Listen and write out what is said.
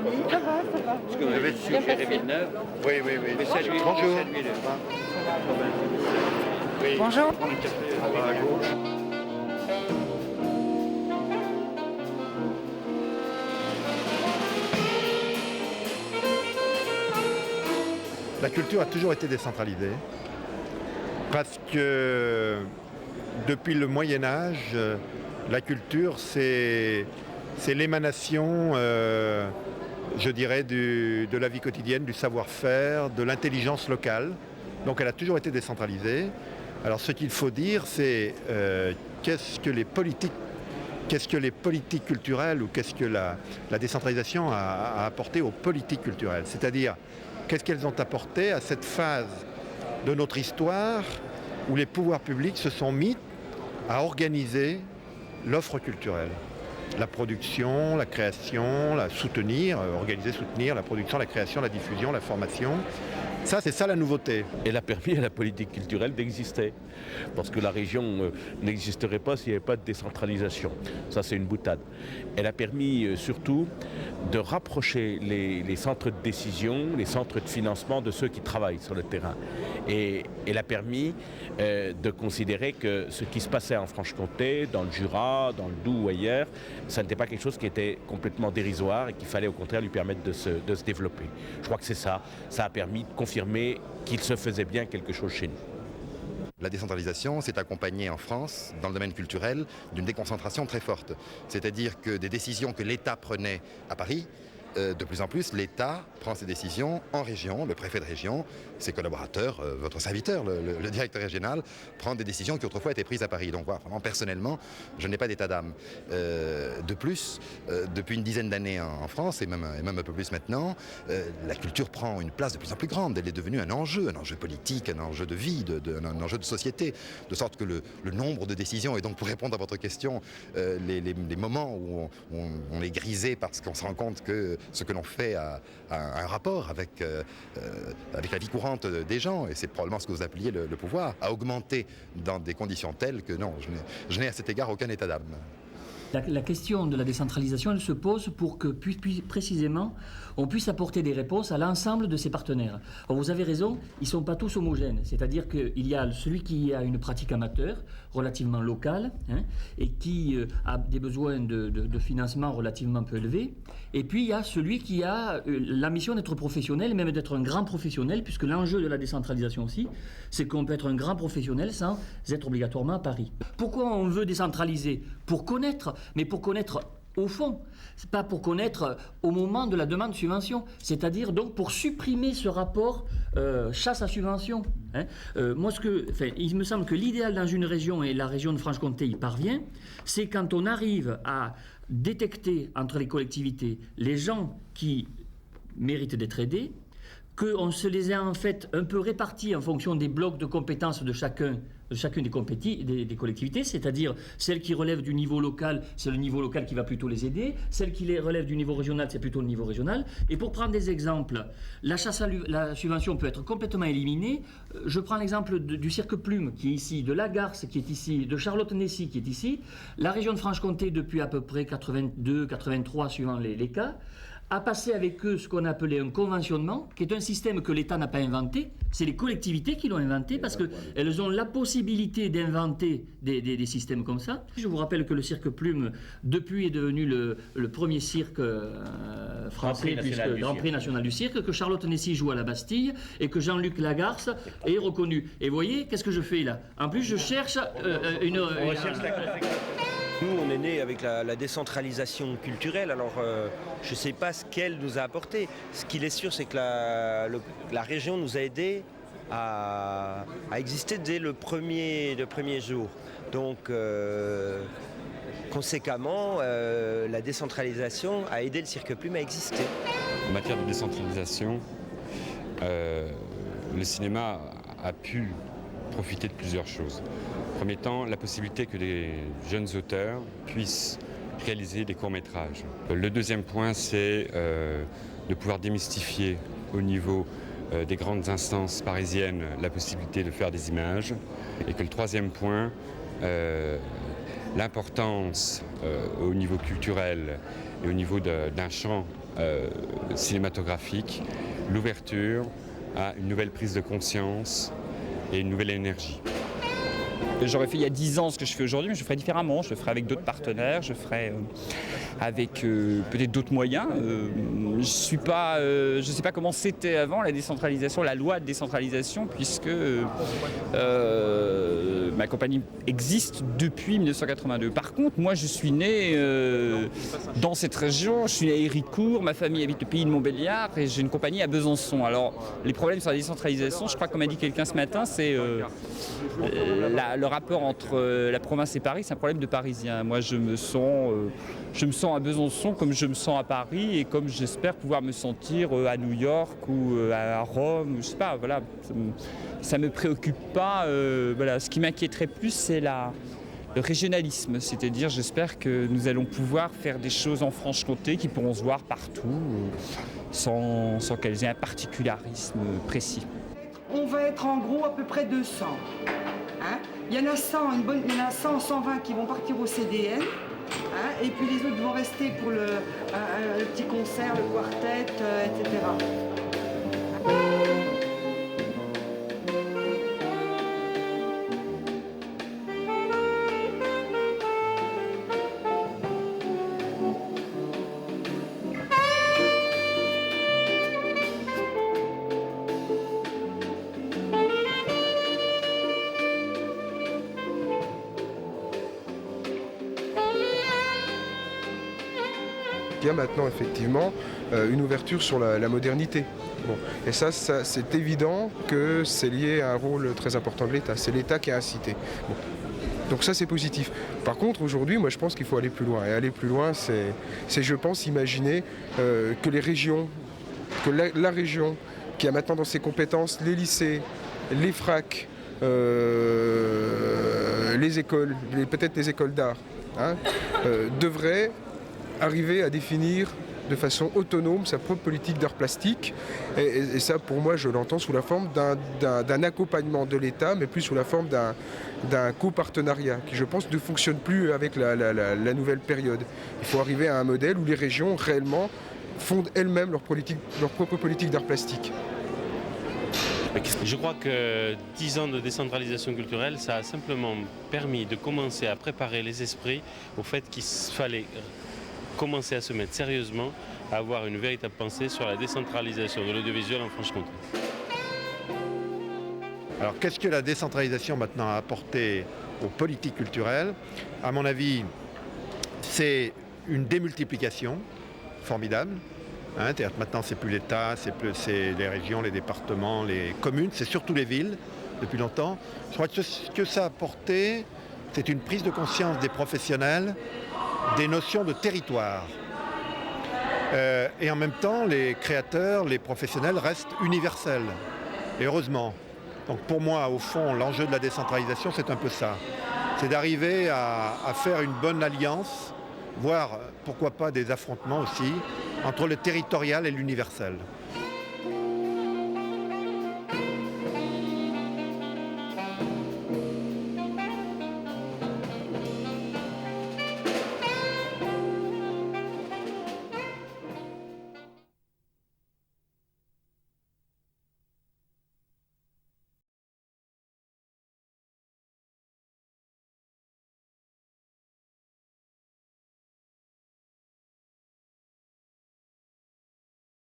Ça va, ça va. Parce que je suis chez Villeneuve. Oui, oui, oui. Mais c'est lui, Bonjour. c'est lui, Oui. Bonjour. Prends le café à gauche. La culture a toujours été décentralisée parce que depuis le Moyen Âge, la culture c'est l'émanation, je dirais, de la vie quotidienne, du savoir-faire, de l'intelligence locale. Donc elle a toujours été décentralisée. Alors ce qu'il faut dire, c'est qu'est-ce que les politiques culturelles ou qu'est-ce que la décentralisation a apporté aux politiques culturelles. C'est-à-dire, qu'est-ce qu'elles ont apporté à cette phase de notre histoire où les pouvoirs publics se sont mis à organiser l'offre culturelle. La production, la création, soutenir la production, la création, la diffusion, la formation. Ça, c'est ça la nouveauté. Elle a permis à la politique culturelle d'exister. Parce que la région n'existerait pas s'il n'y avait pas de décentralisation. Ça, c'est une boutade. Elle a permis surtout de rapprocher les centres de décision, les centres de financement de ceux qui travaillent sur le terrain. Et elle a permis de considérer que ce qui se passait en Franche-Comté, dans le Jura, dans le Doubs ou ailleurs, ça n'était pas quelque chose qui était complètement dérisoire et qu'il fallait au contraire lui permettre de se développer. Je crois que c'est ça. Ça a permis de confirmer qu'il se faisait bien quelque chose chez nous. La décentralisation s'est accompagnée en France, dans le domaine culturel, d'une déconcentration très forte. C'est-à-dire que des décisions que l'État prenait à Paris, de plus en plus, l'État prend ses décisions en région, le préfet de région, ses collaborateurs, votre serviteur, le directeur régional, prend des décisions qui autrefois étaient prises à Paris. Donc voilà, vraiment personnellement, je n'ai pas d'état d'âme. De plus, depuis une dizaine d'années en France, et même un peu plus maintenant, la culture prend une place de plus en plus grande. Elle est devenue un enjeu politique, un enjeu de vie, un enjeu de société, de sorte que le nombre de décisions, et donc pour répondre à votre question, les moments où on est grisé parce qu'on se rend compte que ce que l'on fait a un rapport avec la vie courante des gens, et c'est probablement ce que vous appeliez le pouvoir, a augmenté dans des conditions telles que non, je n'ai à cet égard aucun état d'âme. La question de la décentralisation, elle se pose pour que précisément on puisse apporter des réponses à l'ensemble de ses partenaires. Alors vous avez raison, ils ne sont pas tous homogènes, c'est-à-dire qu'il y a celui qui a une pratique amateur relativement locale et qui a des besoins de financement relativement peu élevés, et puis il y a celui qui a la mission d'être professionnel, même d'être un grand professionnel, puisque l'enjeu de la décentralisation aussi, c'est qu'on peut être un grand professionnel sans être obligatoirement à Paris. Pourquoi on veut décentraliser ? Pour connaître, mais pour connaître au fond, c'est pas pour connaître au moment de la demande de subvention, c'est-à-dire donc pour supprimer ce rapport chasse à subvention. Il me semble que l'idéal dans une région, et la région de Franche-Comté y parvient, c'est quand on arrive à détecter entre les collectivités les gens qui méritent d'être aidés, qu'on se les a en fait un peu répartis en fonction des blocs de compétences de chacune des collectivités, c'est-à-dire celles qui relèvent du niveau local, c'est le niveau local qui va plutôt les aider, celles qui relèvent du niveau régional, c'est plutôt le niveau régional. Et pour prendre des exemples, la chasse à la subvention peut être complètement éliminée. Je prends l'exemple du Cirque Plume qui est ici, de la Garce qui est ici, de Charlotte-Nessy qui est ici. La région de Franche-Comté, depuis à peu près 82, 83 suivant les cas, a passé avec eux ce qu'on appelait un conventionnement, qui est un système que l'État n'a pas inventé, c'est les collectivités qui l'ont inventé, parce qu'elles ont la possibilité d'inventer des systèmes comme ça. Je vous rappelle que le Cirque Plume, depuis, est devenu le premier cirque français, puisque Grand Prix national du cirque, que Charlotte-Nessy joue à la Bastille, et que Jean-Luc Lagarce est reconnu. Et vous voyez, qu'est-ce que je fais là ? En plus, je cherche une... Nous, on est né avec la décentralisation culturelle, alors je ne sais pas ce qu'elle nous a apporté. Ce qu'il est sûr, c'est que la région nous a aidés à exister dès le premier jour. Donc, conséquemment, la décentralisation a aidé le Cirque Plume à exister. En matière de décentralisation, le cinéma a pu profiter de plusieurs choses. Premier temps, la possibilité que les jeunes auteurs puissent réaliser des courts-métrages. Le deuxième point, c'est de pouvoir démystifier au niveau des grandes instances parisiennes la possibilité de faire des images. Et que le troisième point, l'importance au niveau culturel et au niveau d'un champ cinématographique, l'ouverture à une nouvelle prise de conscience et une nouvelle énergie. J'aurais fait il y a 10 ans ce que je fais aujourd'hui, mais je le ferais différemment. Je le ferais avec d'autres partenaires, je le ferais avec peut-être d'autres moyens. Je sais pas comment c'était avant la décentralisation, la loi de décentralisation, puisque ma compagnie existe depuis 1982. Par contre, moi je suis né dans cette région, je suis né à Héricourt, ma famille habite le pays de Montbéliard et j'ai une compagnie à Besançon. Alors les problèmes sur la décentralisation, je crois comme a dit quelqu'un ce matin, c'est le rapport entre la province et Paris, c'est un problème de Parisien. Moi je me sens à Besançon comme je me sens à Paris et comme j'espère pouvoir me sentir à New York ou à Rome, je sais pas, voilà. Ça me préoccupe pas. Voilà. Ce qui m'inquiéterait plus, c'est le régionalisme. C'est-à-dire, j'espère que nous allons pouvoir faire des choses en Franche-Comté qui pourront se voir partout, sans qu'elles aient un particularisme précis. On va être en gros à peu près 200. Hein, il y en a 100, il y en a 100, 120 qui vont partir au CDN. Hein, et puis les autres vont rester pour le petit concert, le quartet, etc. Il y a maintenant effectivement une ouverture sur la modernité. Bon. Et ça c'est évident que c'est lié à un rôle très important de l'État. C'est l'État qui a incité. Bon. Donc ça c'est positif. Par contre aujourd'hui, moi je pense qu'il faut aller plus loin. Et aller plus loin, c'est je pense imaginer que les régions, que la région qui a maintenant dans ses compétences les lycées, les FRAC, les écoles, peut-être les écoles d'art, hein, devrait arriver à définir de façon autonome sa propre politique d'art plastique. Et ça, pour moi, je l'entends sous la forme d'un accompagnement de l'État, mais plus sous la forme d'un copartenariat, qui, je pense, ne fonctionne plus avec la nouvelle période. Il faut arriver à un modèle où les régions, réellement, fondent elles-mêmes leur propre politique d'art plastique. Je crois que 10 ans de décentralisation culturelle, ça a simplement permis de commencer à préparer les esprits au fait qu'il fallait commencer à se mettre sérieusement à avoir une véritable pensée sur la décentralisation de l'audiovisuel en Franche-Comté. Alors qu'est-ce que la décentralisation maintenant a apporté aux politiques culturelles? À mon avis, c'est une démultiplication formidable. Hein, maintenant, c'est plus l'État, c'est les régions, les départements, les communes, c'est surtout les villes depuis longtemps. Je crois que ce que ça a apporté, c'est une prise de conscience des professionnels des notions de territoire. Et en même temps, les créateurs, les professionnels restent universels. Et heureusement. Donc pour moi, au fond, l'enjeu de la décentralisation, c'est un peu ça. C'est d'arriver à faire une bonne alliance, voire, pourquoi pas, des affrontements aussi, entre le territorial et l'universel.